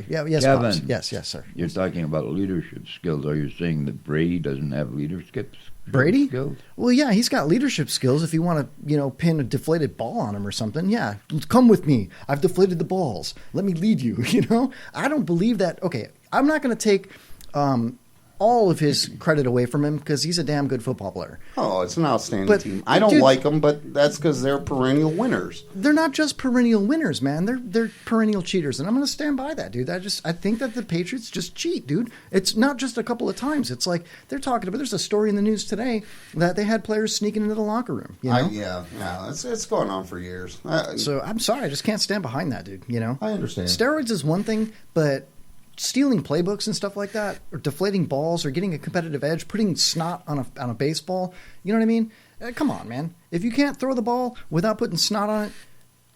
Yes, Kevin, Pops. Yes, sir. You're talking about leadership skills. Are you saying that Brady doesn't have leadership Brady? skills? Well, yeah, he's got leadership skills. If you want to, pin a deflated ball on him or something, yeah, come with me. I've deflated the balls. Let me lead you. I don't believe that. Okay, I'm not going to take all of his credit away from him because he's a damn good football player. Oh, it's an outstanding team. I don't like them, but that's because they're perennial winners. They're not just perennial winners, man. They're perennial cheaters, and I'm going to stand by that, dude. I think that the Patriots just cheat, dude. It's not just a couple of times. It's like they're talking about. There's a story in the news today that they had players sneaking into the locker room. Yeah, it's going on for years. So I'm sorry, I just can't stand behind that, dude. I understand. Steroids is one thing, but stealing playbooks and stuff like that, or deflating balls, or getting a competitive edge, putting snot on a baseball, you know what I mean? Come on, man. If you can't throw the ball without putting snot on it,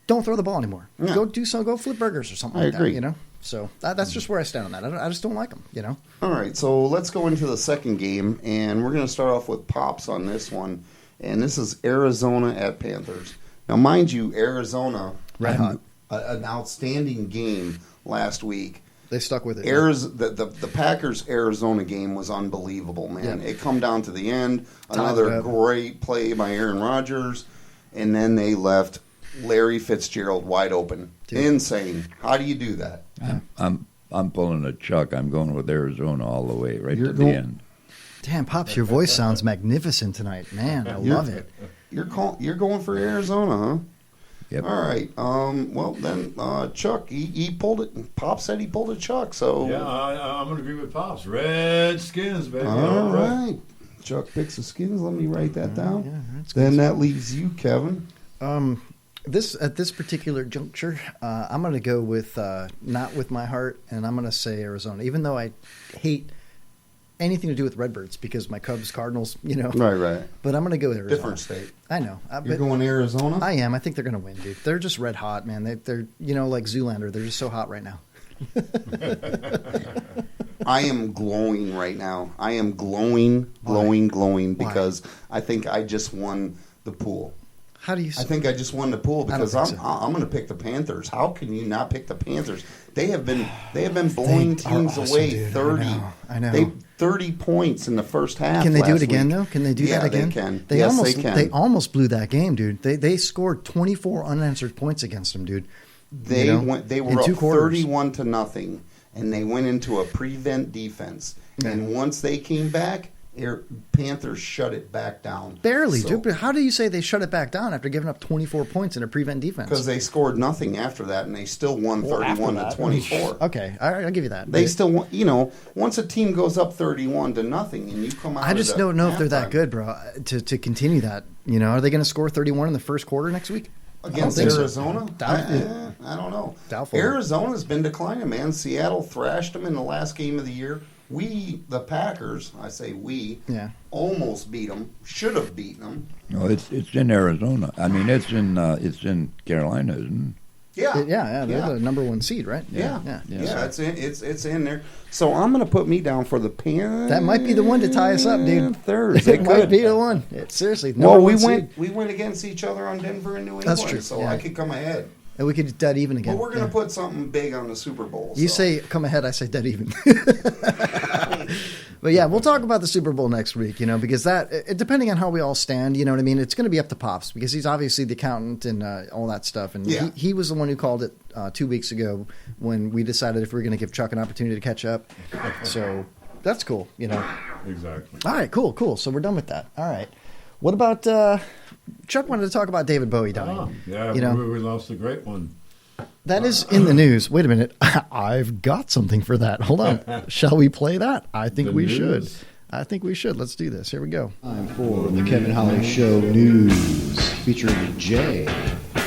don't throw the ball anymore. Yeah. Go flip burgers or something like agree. that, So that's just where I stand on that. I just don't like them, All right, so let's go into the second game, and we're going to start off with Pops on this one, and this is Arizona at Panthers. Now, mind you, Arizona had an outstanding game last week. They stuck with it. The Packers-Arizona game was unbelievable, man. Yeah. It come down to the end. Another great play by Aaron Rodgers, and then they left Larry Fitzgerald wide open. Dude. Insane. How do you do that? I'm pulling a Chuck. I'm going with Arizona all the way, to the end. Damn, Pops, your voice sounds magnificent tonight. Man, I love it. You're going for Arizona, huh? Yep. All right. Well, then Chuck, he pulled it. Pop said he pulled a Chuck. So yeah, I'm going to agree with Pops. Redskins, baby. All right. Chuck picks the Skins. Let me write that down. Yeah, then that leaves you, Kevin. At this particular juncture, I'm going to go with not with my heart, and I'm going to say Arizona, even though I hate anything to do with Redbirds because my Cubs, Cardinals, Right. But I'm going to go with Arizona. Different state. I know. You're going Arizona? I am. I think they're going to win, dude. They're just red hot, man. They're like Zoolander. They're just so hot right now. I am glowing right now. I am glowing because I think I just won the pool. How do you? I think I just won the pool because I'm going to pick the Panthers. How can you not pick the Panthers? They have been blowing teams away 30. I know. 30 points in the first half. Can they do it week. Can they do that again? They can. They can. They almost blew that game, dude. They scored 24 unanswered points against them, dude. They were up 31-0, and they went into a prevent defense. Yeah. And once they came back, Panthers shut it back down. Barely, dude. But how do you say they shut it back down after giving up 24 points in a prevent defense? Because they scored nothing after that, and they still won 31-24. Okay, I'll give you that. They still won. Once a team goes up 31-0, and you come out. I just don't know if they're that good, bro. To continue that, are they going to score 31 in the first quarter next week? Against Arizona? So. I don't know. Doubtful. Arizona's been declining, man. Seattle thrashed them in the last game of the year. We, the Packers, I say we, almost beat them. Should have beaten them. No, it's in Arizona. I mean, it's in Carolina, isn't it? Yeah. They're the number one seed, right? Yeah. It's in there. So I'm going to put me down for the Panthers. That might be the one to tie us up, dude. It might be the one. Seriously. We went against each other on Denver and New England. That's true. So I could come ahead. And we could dead even again. But we're going to put something big on the Super Bowl. You say come ahead, I say dead even. But yeah, we'll talk about the Super Bowl next week, because depending on how we all stand, you know what I mean? It's going to be up to Pops because he's obviously the accountant and all that stuff. And he was the one who called it 2 weeks ago when we decided if we were going to give Chuck an opportunity to catch up. So that's cool, Exactly. All right, cool. So we're done with that. All right. What about Chuck wanted to talk about David Bowie dying. Yeah, we lost a great one. That is in the news. Wait a minute. I've got something for that. Hold on. Shall we play that? I think we should. Let's do this. Here we go. Time for the Kevin Holly Show News featuring Jay,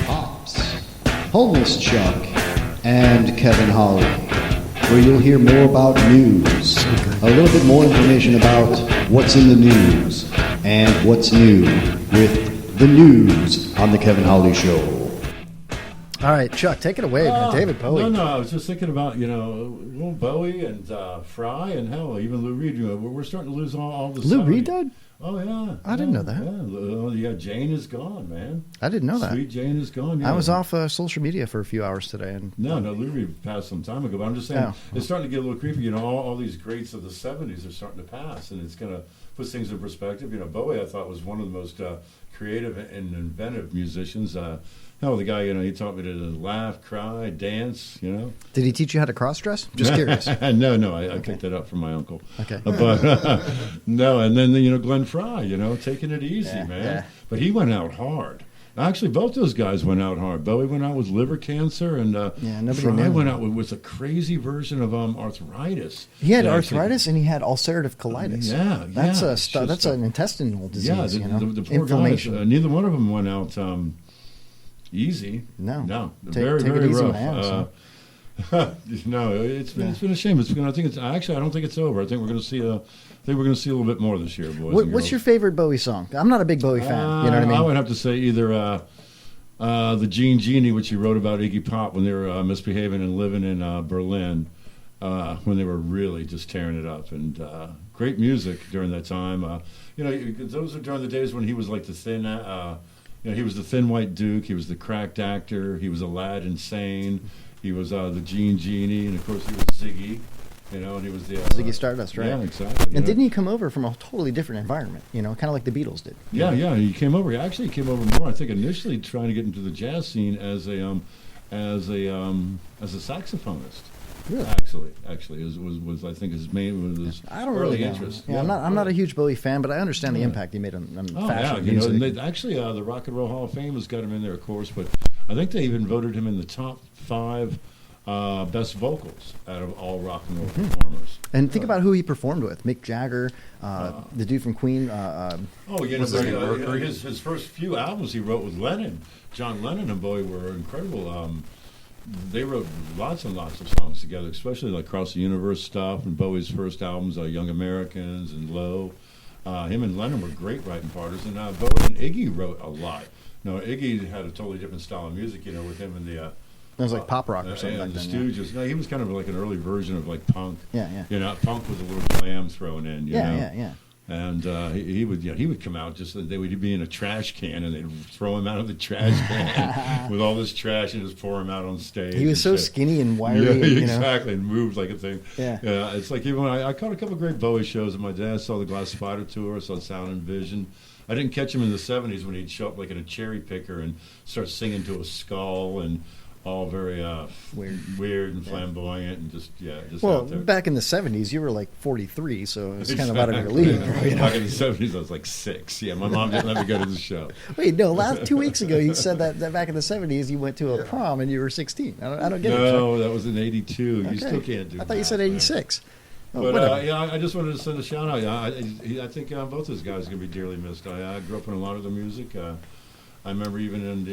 Pops, Homeless Chuck, and Kevin Holly, where you'll hear more about news, a little bit more information about what's in the news, and what's new with the news on the Kevin Holly Show. All right, Chuck, take it away, man. David Bowie. No, I was just thinking about, Bowie and Fry and hell, even Lou Reed. We're starting to lose all the Lou Reed died? Oh, yeah. I didn't know that. Yeah, Jane is gone, man. I didn't know that. Sweet Jane is gone. Yeah. I was off social media for a few hours today. And No, Louis passed some time ago. But I'm just saying, It's starting to get a little creepy. You know, all these greats of the 70s are starting to pass, and it's going to put things in perspective. You know, Bowie, I thought, was one of the most creative and inventive musicians. Hell, the guy, you know, he taught me to laugh, cry, dance, you know. Did he teach you how to cross-dress? Just curious. No, I picked that up from my uncle. Okay. But, no, and then, you know, Glenn Frey, you know, taking it easy, man. Yeah. But he went out hard. Actually, both those guys went out hard. Bowie went out with liver cancer, and Frey went out with a crazy version of arthritis. He had arthritis, and he had ulcerative colitis. That's an intestinal disease. Yeah, the poor guys. Neither one of them went out easy. No. Very, take very it easy, rough. No, it's been a shame. I don't think it's over. I think we're going to see a little bit more this year, boys. What's your favorite Bowie song? I'm not a big Bowie fan. You know what I mean? I would have to say either the Gene Genie, which he wrote about Iggy Pop when they were misbehaving and living in Berlin, when they were really just tearing it up, and great music during that time. You know, those are during the days when he was like the thin. You know, he was the thin white Duke. He was the cracked actor. He was a lad insane. He was the Gene Genie, and of course he was Ziggy. You know, and he was the Ziggy Stardust, right? Yeah, exactly. And didn't he come over from a totally different environment? You know, kind of like the Beatles did. Yeah. He came over. He came over more. I think initially trying to get into the jazz scene as a saxophonist. Really? Actually, was I think his main early really interest. Yeah, I'm not a huge Bowie fan, but I understand the impact he made on fashion music. You know, the Rock and Roll Hall of Fame has got him in there, of course, but I think they even voted him in the top 5 best vocals out of all rock and roll performers. And think about who he performed with: Mick Jagger, the dude from Queen. His first few albums he wrote with Lennon. John Lennon and Bowie were incredible. They wrote lots and lots of songs together, especially like Across the Universe stuff and Bowie's first albums, Young Americans and Low. Him and Lennon were great writing partners, and Bowie and Iggy wrote a lot. No, Iggy had a totally different style of music, you know, with him and the... It was like pop rock or something like the that. Stooges. Yeah. No, he was kind of like an early version of like punk. Yeah. You know, punk with a little glam thrown in, you know? Yeah. And he would come out they would be in a trash can, and they'd throw him out of the trash can with all this trash and just pour him out on stage. He was so skinny and wiry. Exactly, and moved like a thing. Yeah, it's like even when I caught a couple of great Bowie shows. My dad saw the Glass Spider tour, saw Sound and Vision. I didn't catch him in the '70s when he'd show up like in a cherry picker and start singing to a skull and. All very weird and flamboyant and just well, out there. Back in the 70s, you were like 43, so it was kind of out of your league. You know? Back in the 70s, I was like 6. Yeah, my mom didn't let me go to the show. Wait, no, 2 weeks ago you said that back in the 70s you went to a prom and you were 16. I don't get it. No, that was in 82. Okay. You still can't do that. I thought you said 86. But I just wanted to send a shout out. I think both those guys are going to be dearly missed. I grew up in a lot of their music. I remember even in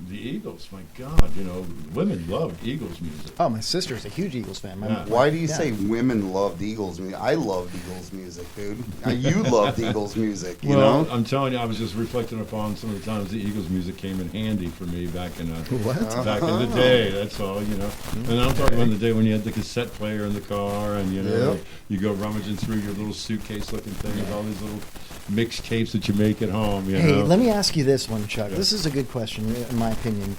the Eagles. My God, you know, women loved Eagles music. Oh, my sister's a huge Eagles fan. Why do you say women loved Eagles music? I loved Eagles music, dude. You loved Eagles music, you know? I'm telling you, I was just reflecting upon some of the times the Eagles music came in handy for me back in back in the day. That's all, you know. And I'm talking about the day when you had the cassette player in the car, and you know, you go rummaging through your little suitcase-looking thing with all these little mixtapes that you make at home. You know? Let me ask you this one, Chuck. This is a good question, in my opinion.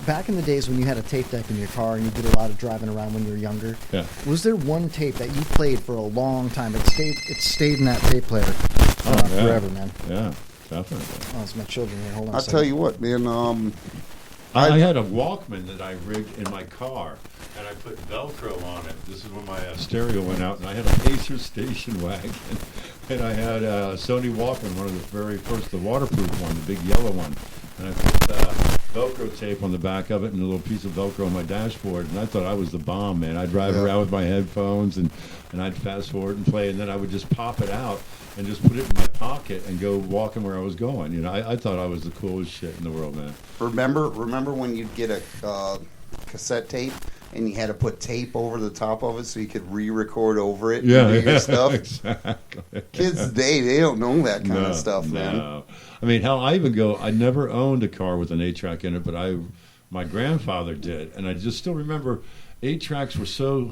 Back in the days when you had a tape deck in your car and you did a lot of driving around when you were younger, was there one tape that you played for a long time? It stayed in that tape player forever, man. Yeah, definitely. Oh, it's my children here. Hold on. I'll tell you what, man. I had a Walkman that I rigged in my car, and I put Velcro on it. This is when my stereo went out, and I had a Pacer station wagon, and I had a Sony Walkman, one of the very first, the waterproof one, the big yellow one, and I put Velcro tape on the back of it and a little piece of Velcro on my dashboard, and I thought I was the bomb, man. I'd drive around with my headphones, and I'd fast forward and play, and then I would just pop it out and just put it in my pocket and go walking where I was going. You know, I thought I was the coolest shit in the world, man. Remember when you'd get a cassette tape and you had to put tape over the top of it so you could re-record over it and do your stuff? Exactly. Kids today, they don't know that kind of stuff, man. No. I mean, hell, I never owned a car with an 8-track in it, but my grandfather did. And I just still remember 8-tracks were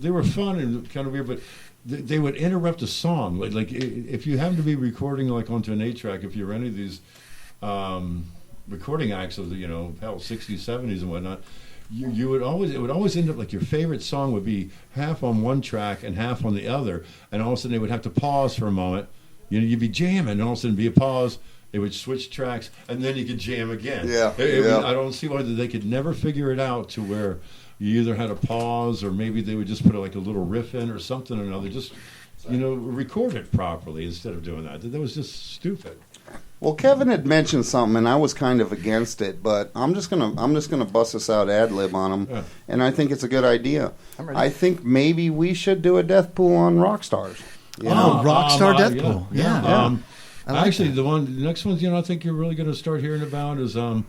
they were fun and kind of weird, but they would interrupt a song. Like if you happen to be recording like onto an 8-track, if you're any of these recording acts of the 60s, 70s and whatnot, it would always end up like your favorite song would be half on one track and half on the other, and all of a sudden they would have to pause for a moment. You'd be jamming, and all of a sudden be a pause. They would switch tracks, and then you could jam again. I don't see why they could never figure it out to where you either had a pause or maybe they would just put like a little riff in or something or another. Just record it properly instead of doing that. That was just stupid. Well, Kevin had mentioned something, and I was kind of against it, but I'm just gonna bust this out ad lib on him, and I think it's a good idea. I think maybe we should do a death pool on rock stars. Rockstar death pool. Yeah. Actually, the next one, I think you're really going to start hearing about is, I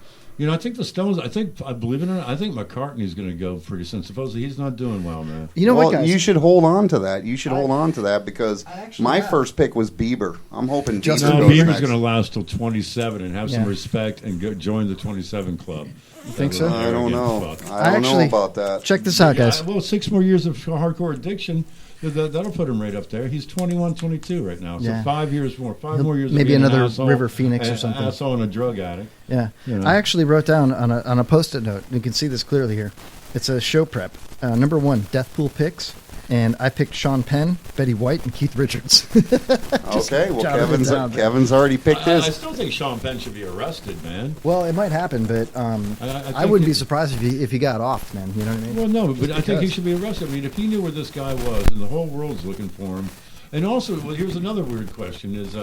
think the Stones. I believe it or not, I think McCartney's going to go pretty soon. Supposedly he's not doing well, man. You know what, guys? You should hold on to that. Because my first pick was Bieber. I'm hoping Bieber's going to last till 27 and have some respect and join the 27 club. You think so? I don't know. I don't know about that. Check this out, guys. Well, 6 more years of hardcore addiction. That'll put him right up there. He's 21, 22 right now. So 5 years more. 5 more years. Maybe another River Phoenix or something. Asshole and a drug addict. Yeah. I actually wrote down on a Post-it note. You can see this clearly here. It's a show prep. Number 1, death pool picks. And I picked Sean Penn, Betty White, and Keith Richards. Okay, well, Kevin's already picked his. I still think Sean Penn should be arrested, man. Well, it might happen, but I wouldn't be surprised if he got off, man. You know what I mean? Well, no, but I think he should be arrested. I mean, if he knew where this guy was and the whole world's looking for him. And also, here's another weird question is,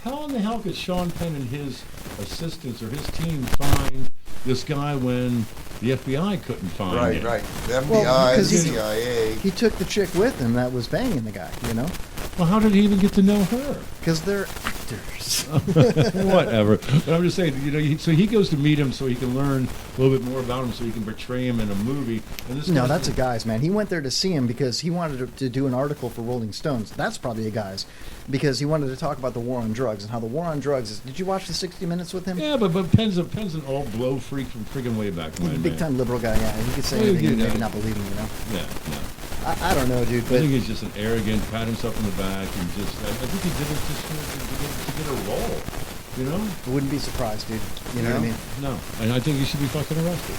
how in the hell could Sean Penn and his assistants or his team find this guy when the FBI couldn't find him? Right. The FBI, the CIA. He took the chick with him that was banging the guy, Well, how did he even get to know her? Because they're actors. Whatever. But I'm just saying, so he goes to meet him so he can learn a little bit more about him so he can portray him in a movie. And No, that's a guy's, man. He went there to see him because he wanted to do an article for Rolling Stones. That's probably a guy's. Because he wanted to talk about the war on drugs and how the war on drugs is. Did you watch the 60 Minutes with him? Yeah, but Penn's an old blow freak from friggin' way back when. Big time liberal guy, yeah. He could say anything and maybe not believe him, Yeah, no. I don't know, dude. But I think he's just an arrogant, pat himself on the back, and I think he did it just to get a role, I wouldn't be surprised, dude. You know what I mean? No, and I think he should be fucking arrested.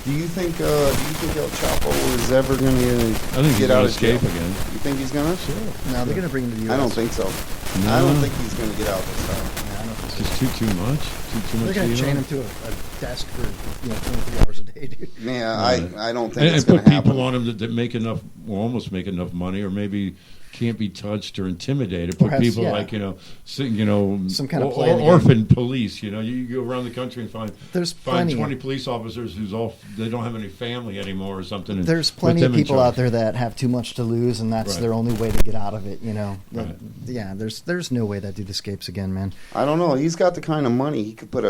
Do you think El Chapo is ever going to get out of escape jail again? You think he's going to? Sure. No, they're going to bring him to the U.S. I don't think so. No. I don't think he's going to get out this time. Yeah, I don't think It's just too much. Too much. They're going to chain him to a desk for 23 hours a day, dude. Yeah, I don't think it's going to happen. And put people on him that make enough, or almost make enough money, or maybe can't be touched or intimidated. Put people like some kind of orphan police. You go around the country and find 20 of police officers they don't have any family anymore or something. And there's plenty of people out there that have too much to lose, and that's their only way to get out of it. Right. Yeah, there's no way that dude escapes again, man. I don't know. He's got the kind of money he could put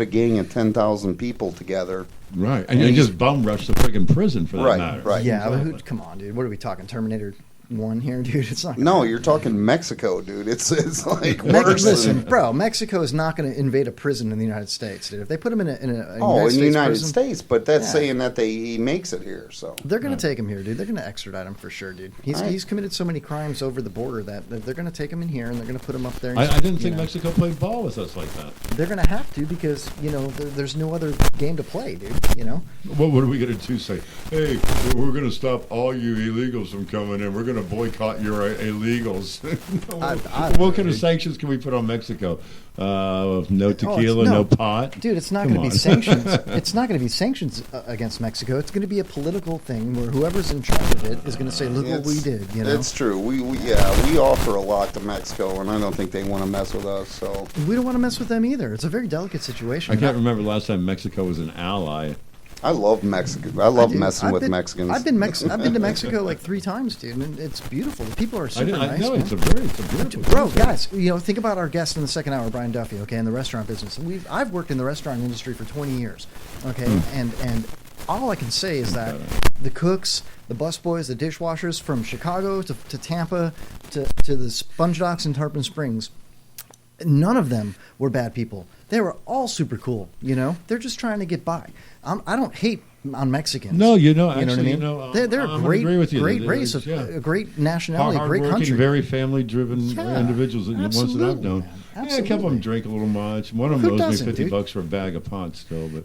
a gang of 10,000 people together. Right, and just bum rush the friggin' prison for that matter. Right. Yeah, exactly. Come on, dude. What are we talking? Terminator 1 here, dude? It's not. No, you're talking Mexico, dude. It's like worse. Listen, bro. Mexico is not going to invade a prison in the United States, dude. If they put him in a in the United prison, States, but that's saying that he makes it here. So they're going to take him here, dude. They're going to extradite him for sure, dude. He's committed so many crimes over the border that they're going to take him in here and they're going to put him up there. I didn't think Mexico played ball with us like that. They're going to have to because there's no other game to play, dude. What are we going to do? Say, hey, we're going to stop all you illegals from coming in. We're going to boycott your illegals. What kind of sanctions can we put on Mexico? No tequila, no pot. Dude, it's not going to be sanctions. It's not going to be sanctions against Mexico. It's going to be a political thing where whoever's in charge of it is going to say, "Look what we did." It's true. We offer a lot to Mexico, and I don't think they want to mess with us. So we don't want to mess with them either. It's a very delicate situation. I can't remember the last time Mexico was an ally. I love Mexico. I love messing with Mexicans. I've been to Mexico like 3 times, dude, and it's beautiful. The people are super nice. No, it's a beautiful. Bro, guys, think about our guest in the second hour, Brian Duffy. Okay, in the restaurant business, I've worked in the restaurant industry for 20 years. Okay, and all I can say is that the cooks, the busboys, the dishwashers from Chicago to Tampa to the Sponge Docks in Tarpon Springs, none of them were bad people. They were all super cool. They're just trying to get by. I don't hate on Mexicans. No, you know know what I mean. They're a I'm gonna agree with you. great They're- race, a great nationality, a great Hard-working, country. very family-driven Yeah, individuals. The ones that I've absolutely, known. man. Yeah, a couple of Absolutely. them drink a little much. One of Who them owes doesn't, me $50 dude? for a bag of pot still, but.